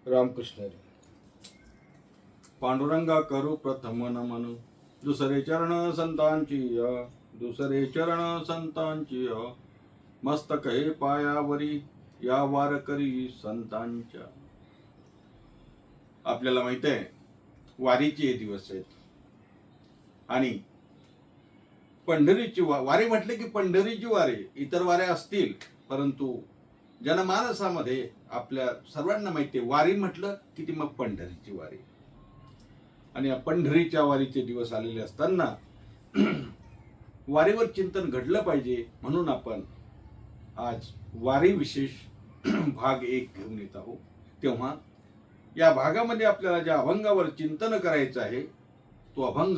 रामकृष्ण हरी. पांडुरंगा करू प्रथम नमन, दुसरे चरण संतांची दुसरे चरण संतांची मस्तक हे पायावरी या वारकरी संतांच्या. आपल्याला माहित आहे वारीचे दिवस आहेत आणि पंढरीची वारी म्हटले की पंढरीची वारी. इतर वाऱ्या असतील परंतु जनमानसामध्ये आपल्या सर्वांना माहिती आहे वारी म्हटलं की ती मग पंढरीची वारी. आणि या पंढरीच्या वारीचे दिवस आलेले असताना वारीवर चिंतन घडलं पाहिजे म्हणून आपण आज वारी विशेष भाग 1 घेऊन येत आहोत. तेव्हा या भागामध्ये आपल्याला ज्या अभंगावर चिंतन करायचं आहे तो अभंग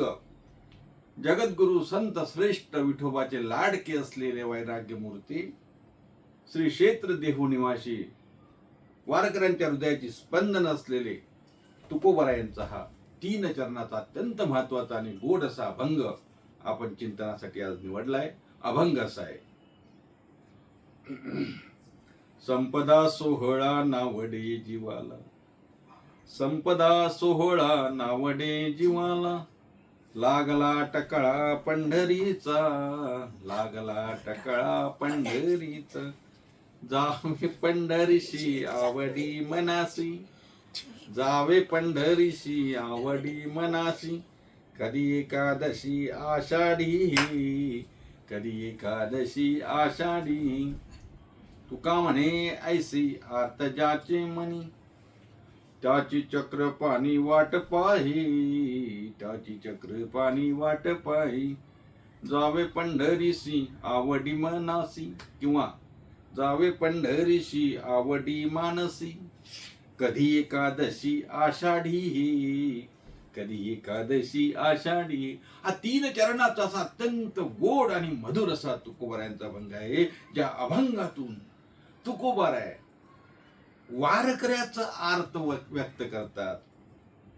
जगद्गुरु संत श्रेष्ठ विठोबाचे लाडके असलेले वैराग्य मूर्ती श्री क्षेत्र देहू निवासी वारकऱ्यांच्या हृदयाची स्पंदन असलेले तुकोबरायांचा हा 3 चरणाचा अत्यंत महत्वाचा आणि गोड असा अभंग आपण चिंतनासाठी आज निवडलाय. अभंग असा आहे. संपदा सोहळा नावडे जीवाला, संपदा सोहळा नावडे जीवाला, लागला टकळा पंढरीचा, लागला टकळा पंढरीचा, जावे पंढरीशी आवडी मनासी, जावे पंढरीशी आवडी मनासी, कधी एकादशी आषाढी, कधी एकादशी आषाढी, तुका म्हणे ऐसी आर्त ज्याचे मनी, त्याची चक्र पाणी वाट पाही, त्याची चक्र पाणी वाट पाही, जावे पंढरीशी आवडी मनासी किंवा जावे पंढरीशी आवडी मानसी, कधी एकादशी आषाढी, कधी एकादशी आषाढी. हा 3 चरणाचा असा अत्यंत गोड आणि मधुर असा तुकोबारायांचा अभंग आहे. ज्या अभंगातून तुकोबाराय वारकऱ्याचा आर्त व्यक्त करतात,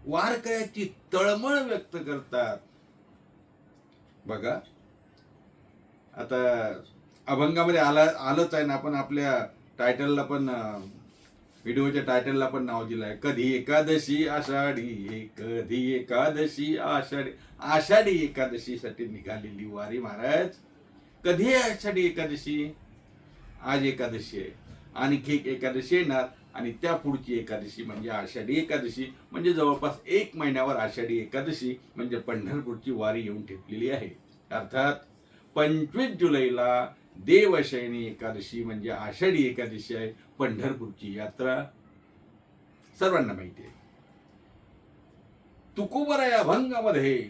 वारकऱ्याची तळमळ व्यक्त करतात. बघा आता अभंगामध्ये आलंच आहे ना. आपण आपल्या टायटलला पण व्हिडिओच्या टायटलला पण नाव दिलंय कधी एकादशी आषाढी, कधी एकादशी आषाढी. आषाढी एकादशीसाठी निघालेली वारी महाराज. कधी आहे आषाढी एकादशी? आज एकादशी आहे, आणखी एक एकादशी येणार आणि त्या पुढची एकादशी म्हणजे आषाढी एकादशी. म्हणजे जवळपास 1 महिन्यावर आषाढी एकादशी म्हणजे पंढरपूरची वारी येऊन ठेपलेली आहे. अर्थात 25 जुलैला देवशयनी एकादशी म्हणजे आषाढी एकादशी आहे. पंढरपूरची यात्रा सर्वांना माहिती आहे. तुकोबारा या अभंगामध्ये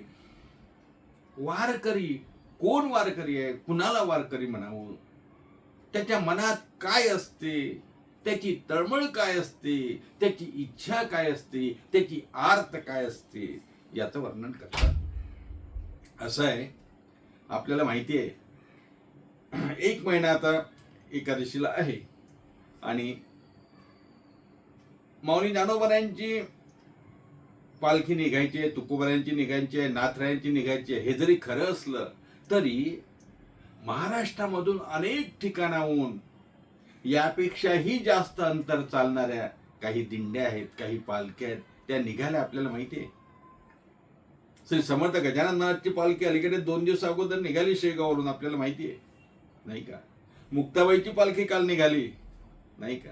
वारकरी कोण वारकरी आहे, कुणाला वारकरी म्हणावं, त्याच्या मनात काय असते, त्याची तळमळ काय असते, त्याची इच्छा काय असते, त्याची आर्त काय असते याचं वर्णन करतात. असं आहे आपल्याला माहिती आहे 1 महिना आता एकादशीला आहे आणि माऊली ज्ञानोबारायांची पालखी निघायची आहे, तुकोबारायांची निघायची आहे, नाथरायांची निघायची आहे. हे जरी खरं असलं तरी महाराष्ट्रामधून अनेक ठिकाणाहून यापेक्षाही जास्त अंतर चालणाऱ्या काही दिंड्या आहेत, काही पालख्या आहेत, त्या निघाल्या. आपल्याला माहिती आहे श्री समर्थ गजानन महाराजची पालखी अलीकडे 2 दिवस अगोदर निघाली शेगाववरून. आपल्याला माहिती आहे नाही का? मुक्ताबाईची पालखी काल निघाली नाही का?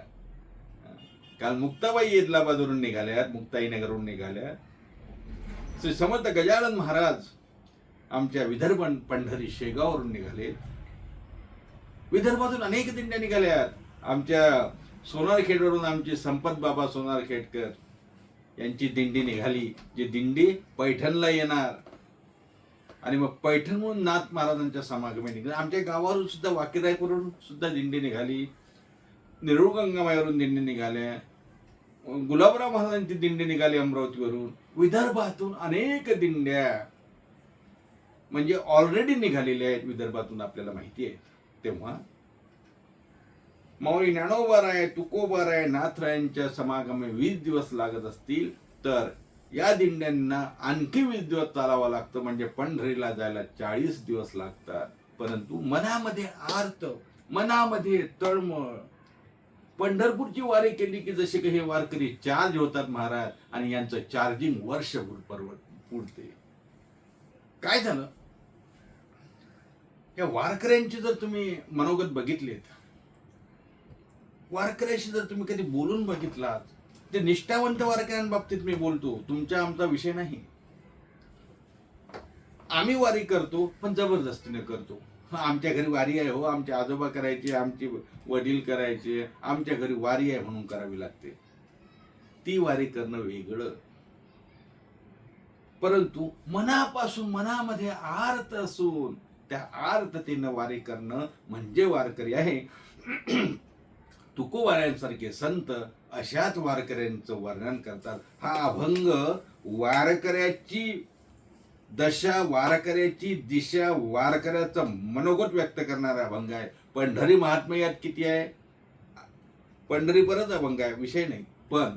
काल मुक्ताबाई येदलाबादवरून निघाल्यात, मुक्ताईनगरवरून निघाल्या. श्री समर्थ गजानन महाराज आमच्या विदर्भ पंढरी शेगाववरून निघाले. विदर्भातून अनेक दिंड्या निघाल्यात. आमच्या सोनारखेडवरून आमचे संपत बाबा सोनारखेडकर यांची दिंडी निघाली, जी दिंडी पैठणला येणार आणि मग पैठणहून नाथ महाराजांच्या समागमे निघाले. आमच्या गावावरून सुद्धा वाकीरायवरून सुद्धा दिंडी निघाली, नेरूळ गंगामाईवरून दिंडी निघाल्या, गुलाबराव महाराजांची दिंडी निघाली अमरावतीवरून. विदर्भातून अनेक दिंड्या म्हणजे ऑलरेडी निघालेल्या आहेत विदर्भातून, आपल्याला माहिती आहे. तेव्हा माऊली ज्ञानोबाराय, तुकोबाराय, नाथरायांच्या समागमे 20 दिवस लागत असतील तर या दिंड्यांना आणखी 20 दिवस चालावं लागतं. म्हणजे पंढरीला जायला 40 दिवस लागतात. परंतु मनामध्ये आर्त, मनामध्ये तळमळ, पंढरपूरची वारी केली की जसे काही हे वारकरी चार्ज होतात महाराज, आणि यांचं चार्जिंग वर्षभर पुरते. काय झालं, या वारकऱ्यांची जर तुम्ही मनोगत बघितलेत, वारकऱ्याशी जर तुम्ही कधी बोलून बघितलात, ते निष्ठावंत वारकऱ्यांबाबतीत मी बोलतो, तुमचा आमचा विषय नाही. आम्ही वारी करतो पण जबरदस्तीने करतो. आमच्या घरी वारी आहे हो, आमचे आजोबा करायचे, आमचे वडील करायचे, आमच्या घरी वारी आहे म्हणून करावी लागते. ती वारी करणं वेगळं. परंतु मनापासून, मनामध्ये आर्त असून त्या आर्ततेनं वारी करणं म्हणजे वारकरी आहे. तुकोबारायांसारखे संत अशाच वारकऱ्यांचं वर्णन करतात. हा अभंग वारकऱ्याची दशा, वारकऱ्याची दिशा, वारकऱ्याचं मनोगत व्यक्त करणारा अभंग आहे. पंढरी महात्म्य यात किती आहे, पंढरी परत अभंग आहे, विषय नाही. पण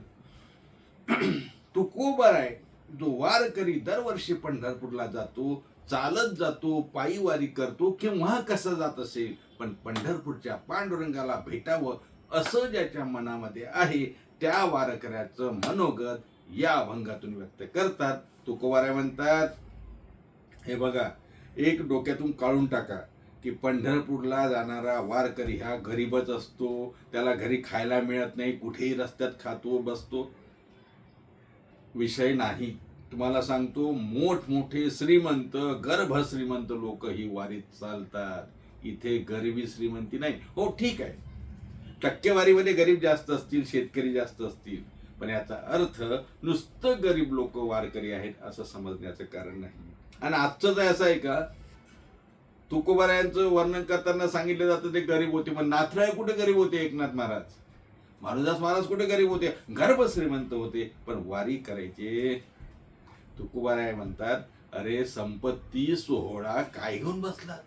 तुकोबाराय जो वारकरी दरवर्षी पंढरपूरला जातो, चालत जातो, पायी वारी करतो, किंवा कसं जात असेल, पण पंढरपूरच्या पांडुरंगाला भेटावं असं ज्याच्या मनामध्ये आहे, त्या वारकऱ्याचं मनोगत या अभंगातून व्यक्त करतात. तुकोबाराय म्हणतात, हे बघा, एक डोक्यातून काढून टाका की पंढरपूरला जाणारा वारकरी हा गरीबच असतो, त्याला घरी खायला मिळत नाही, कुठेही रस्त्यात खातो बसतो. विषय नाही. तुम्हाला सांगतो, मोठमोठे श्रीमंत, गर्भ श्रीमंत लोक ही वारीत चालतात. इथे गरिबी श्रीमंती नाही. हो ठीक आहे, टक्केवारीमध्ये गरीब जास्त असतील, शेतकरी जास्त असतील, पण याचा अर्थ नुसतं गरीब लोक वारकरी आहेत असं समजण्याचं कारण नाही. आणि आजचं तर असं आहे का, तुकोबारायांचं वर्णन करताना सांगितलं जातं ते गरीब होते, पण नाथराय कुठे गरीब होते, एकनाथ महाराज, मारुदास महाराज कुठे गरीब होते, गर्भ श्रीमंत होते, पण वारी करायचे. तुकोबाराय म्हणतात, अरे संपत्ती सोहळा काय घेऊन बसला,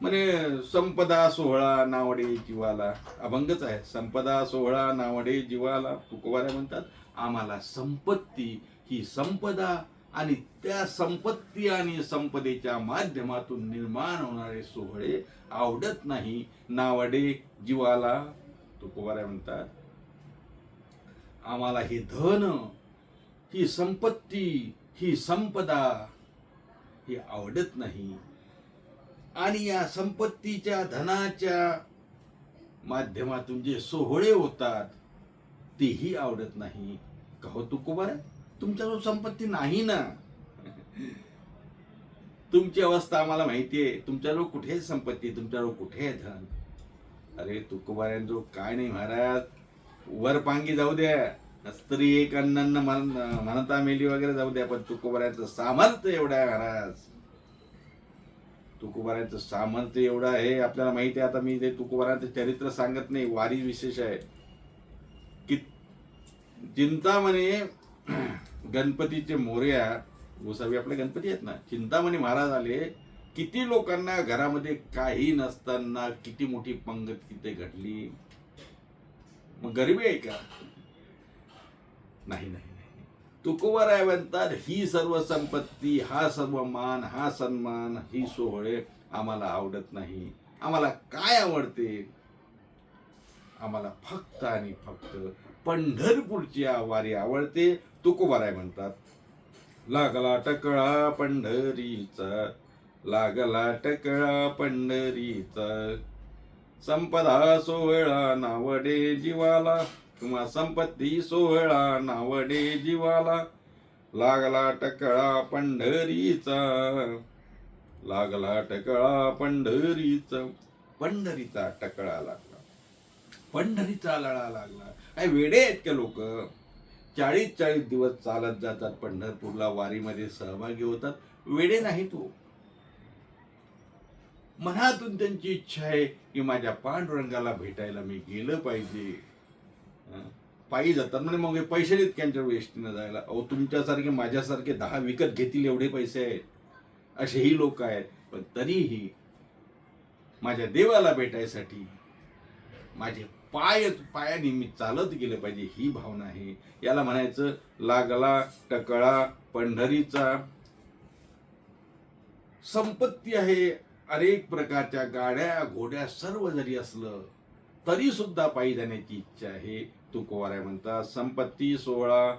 म्हणे संपदा सोहळा नावडे जीवाला. अभंगच आहे, संपदा सोहळा नावडे जीवाला. तुकोबाराय म्हणतात, आम्हाला संपत्ती ही संपदा आणि त्या संपत्ती आणि संपदेच्या माध्यमातून निर्माण होणारे सोहळे आवडत नाही, नावडे जीवाला. तुकोबाराय म्हणतात, आम्हाला हे धन, ही संपत्ती, ही संपदा ही आवडत नाही, आणि या संपत्तीच्या, धनाच्या माध्यमातून जे सोहळे होतात तेही आवडत नाही. का हो तुकोबाराय, तुमच्याजवळ संपत्ती नाही ना, तुमची अवस्था आम्हाला माहिती आहे, तुमच्याजवळ कुठे संपत्ती, तुमच्याजवळ कुठे आहे धन. अरे तुकोबारायांजवळ काय नाही महाराज, वर पांगी जाऊ द्या, स्त्री एक अन्न म्हणता मेली वगैरे जाऊ द्या, पण तुकोबारायांचं सामर्थ्य एवढं आहे महाराज, तुकोबारायांचं सामर्थ्य एवढं आहे, आपल्याला माहिती आहे. आता मी ते तुकोबारायांचं चरित्र सांगत नाही, वारी विशेष आहे की चिंतामणी गणपतीचे मोरया गोसावी आपले गणपती आहेत ना, चिंतामणी महाराज आले, किती लोकांना घरामध्ये काही नसताना किती मोठी पंगत तिथे घडली, मग गरिबी आहे का? नाही नाही नाही. तुकोबाराय म्हणतात, ही सर्व संपत्ती, हा सर्व मान, हा सन्मान, ही सोहळे आम्हाला आवडत नाही. आम्हाला काय आवडते? आम्हाला फक्त आणि फक्त पंढरपूरची वारी आवडते. तुकोबाराय म्हणतात, लागला टकळा पंढरीचा, लागला टकळा पंढरीचा, संपदा सोहळा नावडे जीवाला, किंवा संपत्ती सोहळा नावडे जीवाला, लागला टकळा पंढरीचा, लागला टकळा पंढरीचा. पंढरीचा टकळा लागला, पंढरीचा लळा लागला. काय वेडे आहेत का लोक? 40-40 दिवस चालत जातात पंढरपूरला, वारीमध्ये सहभागी होतात. वेडे नाही तो, मनातून त्यांची इच्छा आहे की माझ्या पांडुरंगाला भेटायला मी गेलं पाहिजे. पायी जातात म्हणजे मग पैसे नाहीत त्यांच्या एसटीनं जायला. अहो तुमच्यासारखे माझ्यासारखे 10 विकत घेतील एवढे पैसे आहेत, असेही लोक आहेत. पण तरीही माझ्या देवाला भेटायसाठी माझे पायाने मी चालत गेलं पाहिजे, ही भावना आहे. याला म्हणायचं लागला टकळा पंढरीचा. संपत्ती आहे, अनेक प्रकारच्या गाड्या घोड्या सर्व जरी असलं तरी सुद्धा पायी जाण्याची इच्छा आहे. तुकोबाराय म्हणतात, संपत्ती 16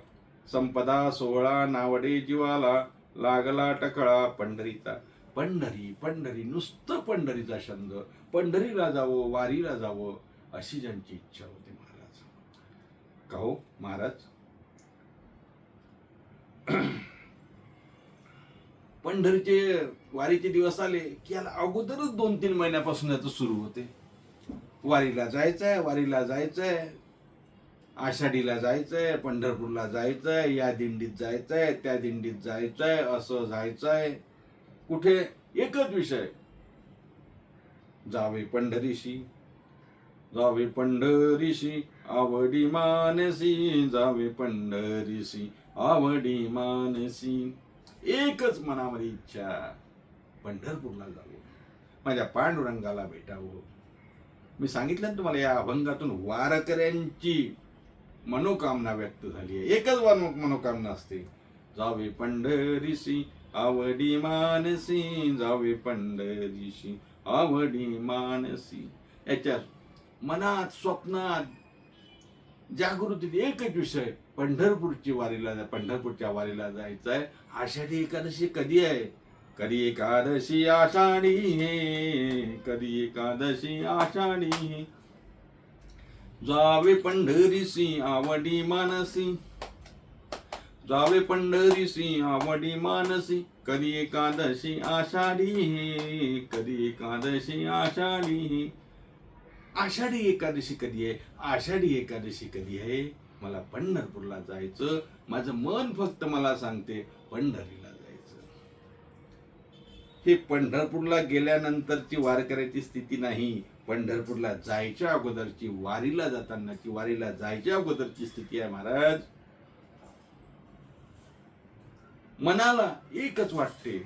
संपदा 16 नावडे जीवाला, लागला टकळा पंढरीचा. पंढरी पंढरी नुसतं पंढरीचा छंद, पंढरीला जावं, वारीला जावं, अशी ज्यांची इच्छा होती महाराज. का हो महाराज, पंढरीचे वारीचे दिवस आले की याला अगोदरच 2-3 महिन्यापासून याचं सुरू होते. वारीला जायचंय, वारीला जायचंय, आषाढीला जायचंय, पंढरपूरला जायचंय, या दिंडीत जायचंय, त्या दिंडीत जायचंय, असं जायचंय. कुठे एकच विषय, जावे पंढरीशी, जावे पंढरीशी आवडी मानसी, जावे पंढरीशी आवडी मानसी. एकच मनामध्ये इच्छा, पंढरपूरला जावं, माझ्या पांडुरंगाला भेटावं. मी सांगितलं ना तुम्हाला, या अभंगातून वारकऱ्यांची मनोकामना व्यक्त झाली आहे. एकच मनोकामना असते, जावे पंढरीशी आवडी मानसी, जावे पंढरीशी आवडी मानसी. याच्यात मनात स्वप्नात जागृतीत एकच विषय, पंढरपूरच्या वारीला जायचंय. आषाढी एकादशी कधी आहे? कधी एकादशी आषाढी हे, कधी एकादशी आषाढी हे, जावे पंढरीसी आवडी मानसी, जावे पंढरीसी आवडी मानसी, कधी एकादशी आषाढी हे, कधी एकादशी आषाढी हे. आषाढी एकादशी कधी आहे? आषाढी एकादशी कधी आहे? मला पंढरपूरला जायचं. माझं मन फक्त मला सांगते पंढरीला जायचं. हे पंढरपूरला गेल्यानंतरची वारकऱ्याची स्थिती नाही, पंढरपूरला जायच्या अगोदरची, वारीला जातानाची, वारीला जायच्या अगोदरची स्थिती आहे महाराज. मनाला एकच वाटते.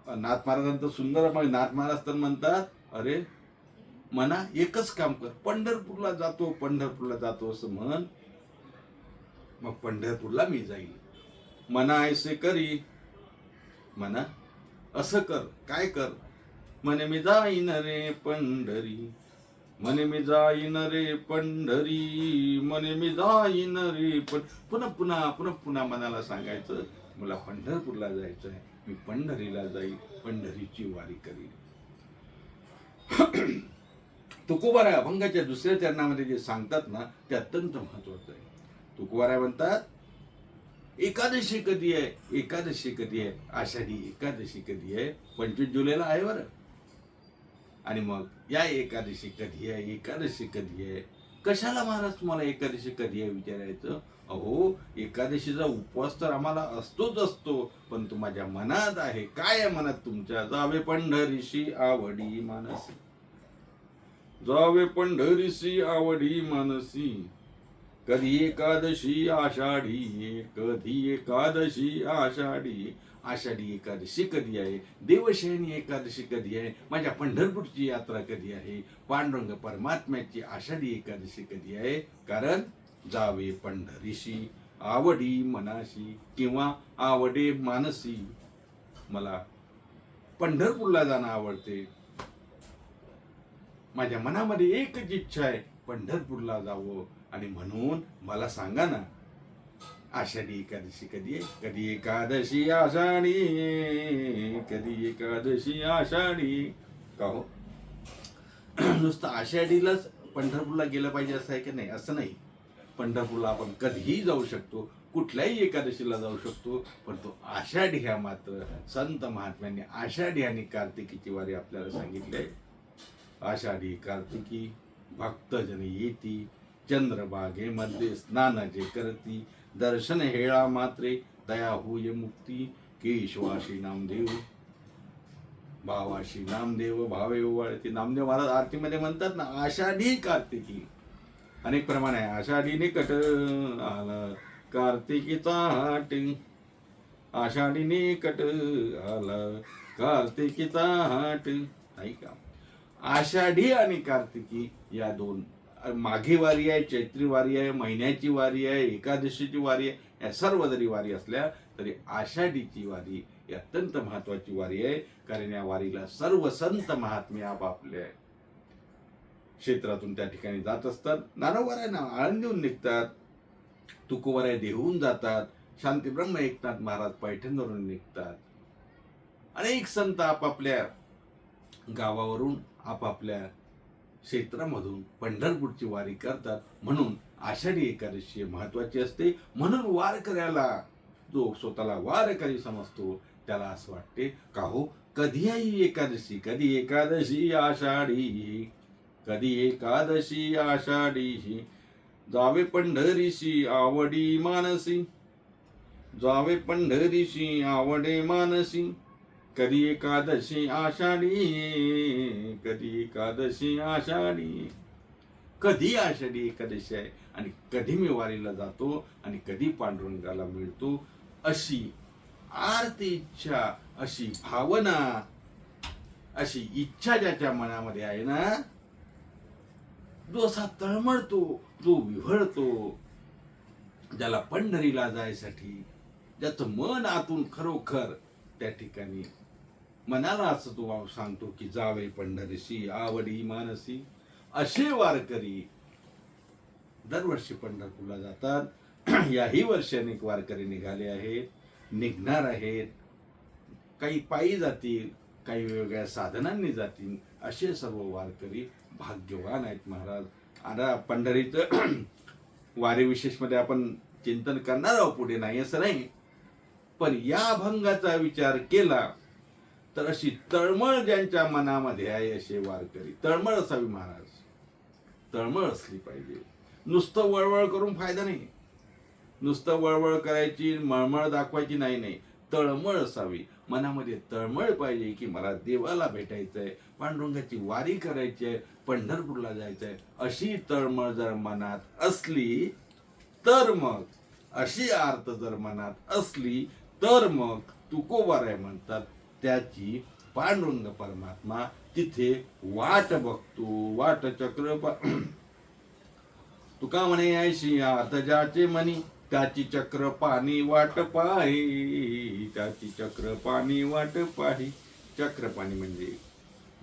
नाथ महाराजांचं सुंदर, नाथ महाराज तर म्हणतात, अरे मना एकच काम कर, पंढरपूरला जातो, पंढरपूरला जातो असं म्हण, मग पंढरपूरला मी जाईल. मना ऐसे करी, मना असं कर, काय कर, म्हणे मी जाईन रे पंढरी, म्हणे मी जाईन रे पंढरी, म्हणे मी जाईन रे पुन्हा पुन्हा पुन्हा पुन्हा मनाला सांगायचं, मला पंढरपूरला जायचं आहे, मी पंढरीला जाईल, पंढरीची वारी करील. तुकोबाराय अभंगाच्या दुसऱ्या चरणामध्ये जे सांगतात ना, ते अत्यंत महत्वाचं आहे. तुकोबाराय म्हणतात, एकादशी कधी आहे? एकादशी कधी आहे? आषाढी एकादशी कधी आहे? 25 जुलैला आहे बरं. आणि मग या एकादशी कधी आहे? एकादशी कधी आहे? कशाला महाराज तुम्हाला एकादशी कधी आहे विचारायचं? अहो, एकादशीचा उपवास तर आम्हाला असतोच असतो, पण तो माझ्या मनात आहे. काय आहे मनात तुमच्या? जावे पंढरीशी आवडी मानसी, जावे पंढरीशी आवडी मानसी, कधी एकादशी आषाढी, कधी एकादशी आषाढी. आषाढी एकादशी कधी आहे? देवशयनी एकादशी कधी आहे? माझ्या पंढरपूरची यात्रा कधी आहे? पांडुरंग परमात्म्याची आषाढी एकादशी कधी आहे? कारण जावे पंढरीशी आवडी मनाशी, किंवा आवडे मानसी, मला पंढरपूरला जाणं आवडते. माझ्या मनामध्ये एकच इच्छा आहे, पंढरपूरला जावं. आणि म्हणून मला सांगा ना, आषाढी एकादशी कधी आहे? कधी एकादशी आषाढी, कधी एकादशी आषाढी. का हो, नुसतं आषाढीलाच पंढरपूरला गेलं पाहिजे असं आहे की नाही? असं नाही. पंढरपूरला आपण कधीही जाऊ शकतो, कुठल्याही एकादशीला जाऊ शकतो, पण तो आषाढी ह्या मात्र संत महात्म्यांनी आषाढी आणि कार्तिकीची वारी आपल्याला सांगितली आहे. आषाढी कार्तिकी भक्तजन येती, चंद्रभागेमध्ये स्नानाचे करती, दर्शन हेळा मात्रे दया होय मुक्ती, केशवाशी नामदेव भावाशी नामदेव भावे ओवाळती. नामदेव महाराज आरतीमध्ये म्हणतात ना, आषाढी कार्तिकी अनेक प्रमाण आहे. आषाढी निकट आला कार्तिकीचा हाट, आषाढी निकट आला कार्तिकीचा हाट. नाही का? आषाढी आणि कार्तिकी या दोन, माघी वारी आहे, चैत्री वारी आहे, महिन्याची वारी आहे, एकादशीची वारी आहे, या सर्व जरी वारी असल्या तरी आषाढीची वारी ही अत्यंत महत्वाची वारी आहे. कारण या वारीला सर्व संत महात्मे आपापल्या क्षेत्रातून त्या ठिकाणी जात असतात. नानोबारांना आळंदीहून निघतात, तुकोबाराय देहून जातात, शांती ब्रह्म एकनाथ महाराज पैठणवरून निघतात. अनेक संत आपापल्या गावावरून आपापल्या क्षेत्रामधून पंढरपूरची वारी करतात. म्हणून आषाढी एकादशी महत्वाची असते. म्हणून वारकऱ्याला, जो स्वतःला वारकरी समजतो, त्याला असं वाटते का हो कधी आई एकादशी, कधी एकादशी आषाढी, कधी एकादशी आषाढी, जावे पंढरीशी आवडी मानसी, जावे पंढरीशी आवडे मानसी, कधी एकादशी आषाढी, कधी एकादशी आषाढी. कधी आषाढी एकादशी आहे आणि कधी मी वारीला जातो आणि कधी पांडुरंगाला मिळतो, अशी आर्त इच्छा, अशी भावना, अशी इच्छा ज्याच्या मनामध्ये आहे ना, जो असा तळमळतो, जो विव्हळतो, ज्याला पंढरीला जायसाठी ज्याचं मन आतून खरोखर त्या ठिकाणी मनाला असं तो सांगतो की जावे पंढरीशी आवडी मानसी, असे वारकरी दरवर्षी पंढरपूरला जातात. याही वर्षी अनेक वारकरी निघाले आहेत, निघणार आहेत. काही पायी जातील, काही वेगवेगळ्या साधनांनी जातील. असे सर्व वारकरी भाग्यवान आहेत महाराज. आता पंढरीचं वारी विशेषमध्ये आपण चिंतन करणार आहोत पुढे, नाही असं नाही. पण या अभंगाचा विचार केला तर अशी तळमळ ज्यांच्या मनामध्ये आहे असे वारकरी, तळमळ असावी महाराज, तळमळ असली पाहिजे. नुसतं वळवळ करून फायदा नाही, नुसतं वळवळ करायची, मळमळ दाखवायची नाही. तळमळ असावी, मनामध्ये तळमळ पाहिजे की मला देवाला भेटायचंय, पांडुरंगाची वारी करायची आहे, पंढरपूरला जायचंय. अशी तळमळ जर मनात असली तर मग, अशी आर्त जर मनात असली तर मग तुकोबाराय म्हणतात त्याची पांडुरंग परमात्मा तिथे वाट बघतो. वाट चक्र तुका म्हणे ऐशी आर्त ज्याचे मनी, त्याची चक्र पाणी वाट पाही, त्याची चक्र पाणी वाट पाही. चक्र पाणी म्हणजे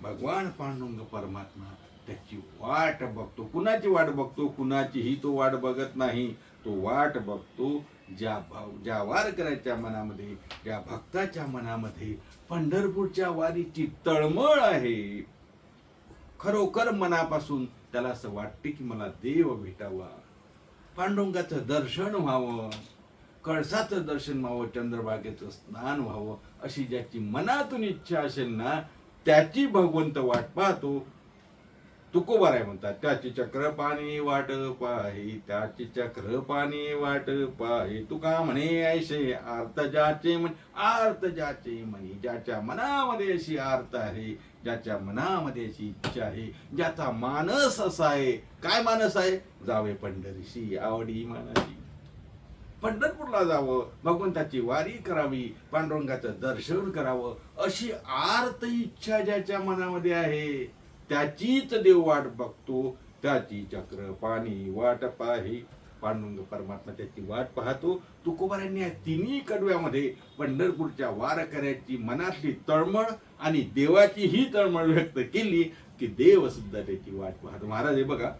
भगवान पांडुरंग परमात्मा त्याची वाट बघतो. कुणाची वाट बघतो? कुणाचीही तो वाट बघत नाही. तो वाट बघतो ज्या वारकऱ्याच्या मनामध्ये, ज्या भक्ताच्या मनामध्ये पंढरपूरच्या वारीची तळमळ आहे. खरोखर मनापासून त्याला असं वाटते की मला देव भेटावा, पांडुरंगाचं दर्शन व्हावं, कळसाचं दर्शन व्हावं, चंद्रभागेचं स्नान व्हावं, अशी ज्याची मनातून इच्छा असेल ना, त्याची भगवंत वाट पाहतो. तुकोबाराय म्हणतात त्याची चक्र पाणी वाट पाही, त्याची चक्र पाणी वाट पाही. तुका म्हणे ऐसे आर्त ज्याचे म्हणे, आर्त ज्याचे म्हणे, ज्याच्या मनामध्ये अशी आर्त आहे, ज्याच्या मनामध्ये अशी इच्छा आहे, ज्याचा मानस असा आहे. काय मानस आहे? जावे पंढरीशी आवडी मानसी, पंढरपूरला जावं, भगवंताची वारी करावी, पांडुरंगाचं दर्शन करावं, अशी आर्त इच्छा ज्याच्या मनामध्ये आहे, त्याचीच देव वाट बघतो. त्याची चक्र पाणी वाट पाही. पांडुरंग परमात्मा त्याची वाट पाहतो. तुकोबारायांनी या तिन्ही कडव्यामध्ये पंढरपूरच्या वारकऱ्याची मनातली तळमळ आणि देवाची ही तळमळ व्यक्त केली की देव सुद्धा त्याची वाट पाहतो. महाराज हे बघा,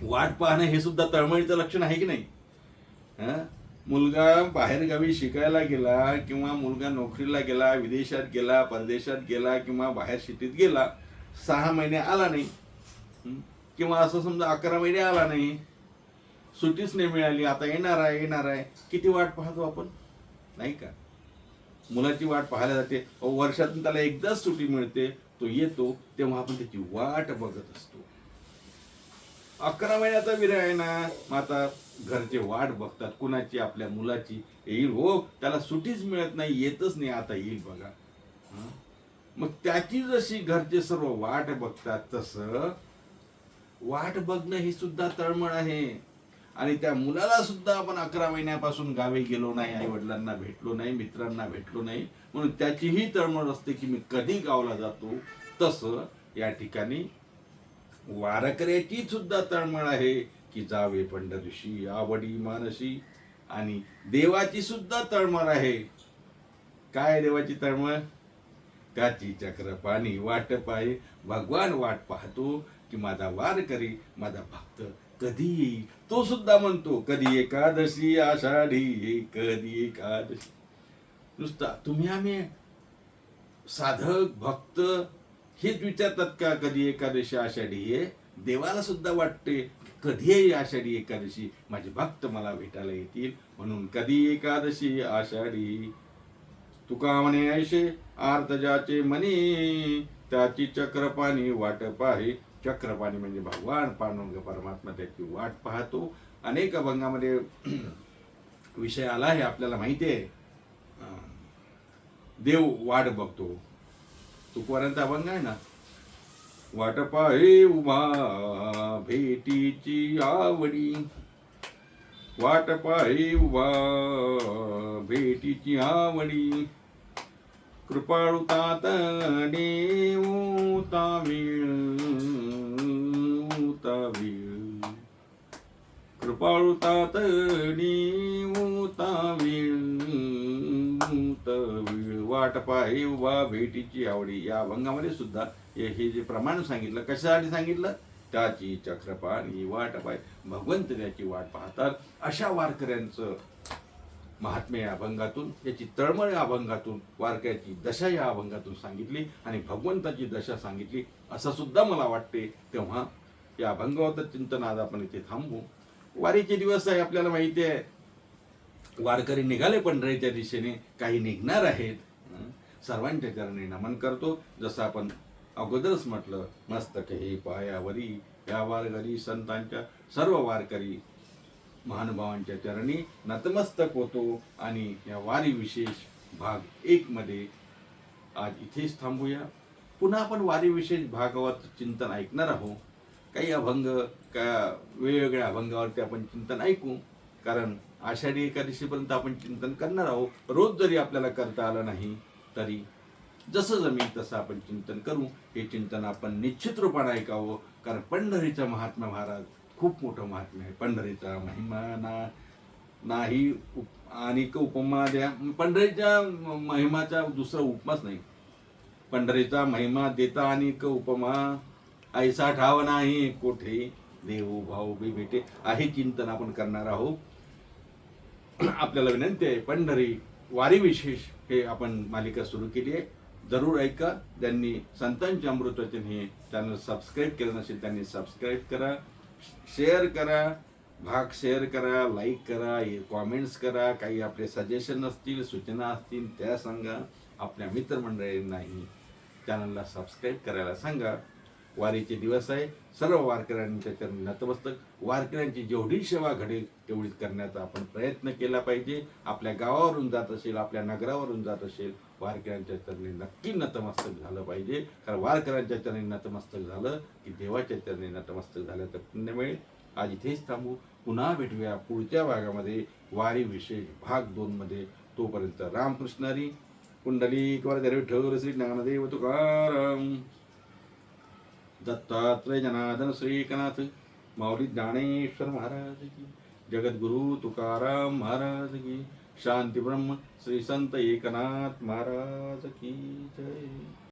वाट पाहणं हे सुद्धा तळमळीचं लक्षण आहे की नाही? मुलगा बाहेर गावी शिकायला गेला, किंवा मुलगा नोकरीला गेला, विदेशात गेला, परदेशात गेला, किंवा बाहेर सिटीत गेला, 6 महिने आला नाही, किंवा असं समजा 11 महिने आला नाही, सुट्टीच नाही मिळाली, आता येणार आहे, किती वाट पाहतो आपण, नाही का? मुलाची वाट पाहायला जाते, वर्षातून त्याला एकदाच सुट्टी मिळते, तो येतो, तेव्हा आपण त्याची वाट बघत असतो. 11 महिन्याचा विरह आहे ना, मग आता घरचे वाट बघतात कुणाची? आपल्या मुलाची. येईल हो, त्याला सुट्टीच मिळत नाही, येतच नाही, आता येईल बघा. मग त्याची जशी घरचे सर्व वाट बघतात, तसं वाट बघणं ही सुद्धा तळमळ आहे. आणि त्या मुलाला सुद्धा आपण 11 महिन्यापासून गावी गेलो नाही, आई वडिलांना भेटलो नाही, मित्रांना भेटलो नाही, म्हणून त्याचीही तळमळ असते की मी कधी गावला जातो. तसं या ठिकाणी वारकऱ्याची सुद्धा तळमळ आहे की जावे पंढरीशी आवडी मानसी. आणि देवाची सुद्धा तळमळ आहे काय देवाची तळमळ? काची चक्र पाणी वाट पाहे, भगवान वाट पाहतो की माझा वारकरी, माझा भक्त कधी येईल. तो सुद्धा म्हणतो कधी एकादशी आषाढी, कधी एकादशी. नुसता तुम्ही आम्ही साधक भक्त हेच विचारतात का कधी एकादशी आषाढी? हे देवाला सुद्धा वाटते कधी येईल आषाढी एकादशी, माझे भक्त मला भेटायला येतील. म्हणून कधी एकादशी आषाढी. तुका म्हणे ऐशे आर्त ज्याचे मनी, त्याची चक्रपाणी वाट पाहे. चक्रपाणी म्हणजे भगवान पांडुरंग परमात्मा, त्याची वाट पाहतो. अनेक अभंगामध्ये विषय आला आहे, आपल्याला माहिती आहे. देव वाट बघतो. तुकोबारांचा अभंग आहे ना, वाट पाहे उभा भेटीची आवडी, वाट पाहे उभा भेटीची आवडी, कृपाळू तातडे उतावीळ, उतावीळ, कृपाळू तातडी उतावीळ, उतावीळ, वाट पाहे उभा भेटीची आवडी. या अभंगामध्ये सुद्धा हे जे प्रमाण सांगितलं, कशासाठी सांगितलं? त्याची चक्रपाणी वाट पाहे, भगवंत त्याची वाट पाहतात. अशा वारकऱ्यांचं महात्म्य या अभंगातून, याची तळमळ या अभंगातून, वारकऱ्याची दशा या अभंगातून सांगितली आणि भगवंताची दशा सांगितली असं सुद्धा मला वाटते. तेव्हा या अभंगावर चिंतन आज आपण इथे थांबू. वारीचे दिवस आहे, आपल्याला माहिती आहे. वारकरी निघाले पंढरीच्या दिशेने, काही निघणार आहेत. सर्वांच्या चरणी नमन करतो. जसं आपण अगोदरच म्हटलं, मस्तक हे पायावरी, या वारकरी संतांच्या सर्व वारकरी महानुभावांच्या चरणी नतमस्तक होतो. आणि या वारी विशेष भाग 1 मध्ये आज इथेच थांबूया. पुन्हा आपण वारी विशेष भागावर चिंतन ऐकणार आहोत. काही अभंग वेगवेगळ्या अभंगावरती आपण चिंतन ऐकू, कारण आषाढी एकादशीपर्यंत आपण चिंतन करणार आहोत. रोज जरी आपल्याला करता आलं नाही तरी जसं जमेल तसं आपण चिंतन करू. हे चिंतन आपण निश्चित रूपाने ऐकावं, कारण पंढरीचं महात्मा महाराज खूप मोठं महात्म्य आहे. पंढरीचा महिमा नाही आणि उपमा द्या. पंढरीच्या महिमाचा दुसरा उपमाच नाही. पंढरीचा महिमा देता आणि उपमा, ऐसा ठाव नाही कोठे, देव भाऊ बी भेटे. आहे चिंतन आपण करणार आहोत. आपल्याला विनंती आहे, पंढरी वारी विशेष हे आपण मालिका सुरू केली आहे. जरूर ऐका. ज्यांनी संतांचे अमृतवचन हे चॅनल सबस्क्राईब केलं नसेल त्यांनी सबस्क्राईब करा, शेअर करा, भाग शेअर करा, लाईक करा, कॉमेंट्स करा. काही आपले सजेशन असतील, सूचना असतील त्या सांगा. आपल्या मित्रमंडळींनाही चॅनलला सबस्क्राईब करायला सांगा. वारीचे दिवस आहे. सर्व वारकऱ्यांच्या चरणी नतमस्तक. वारकऱ्यांची जेवढी सेवा घडेल तेवढीच करण्याचा आपण प्रयत्न केला पाहिजे. आपल्या गावावरून जात असेल, आपल्या नगरावरून जात असेल, वारकऱ्यांच्या चरणी नक्की नतमस्तक झालं पाहिजे. कारण वारकऱ्यांच्या चरणी नतमस्तक झालं की देवाच्या चरणी नतमस्तक झाल्याचं पुण्य मिळेल. आज इथेच थांबू. पुन्हा भेटूया पुढच्या भागामध्ये, वारी विशेष भाग 2 मध्ये. तोपर्यंत रामकृष्ण हरी. पुंडलिक वरदे विठ्ठल श्री ज्ञानदेव तुकाराम, दत्तात्रय जनार्दन श्री एकनाथ, माऊली ज्ञानेश्वर महाराज की, जगद्गुरु तुकाराम महाराज की, शांती ब्रह्म श्री संत एकनाथ महाराज की जय.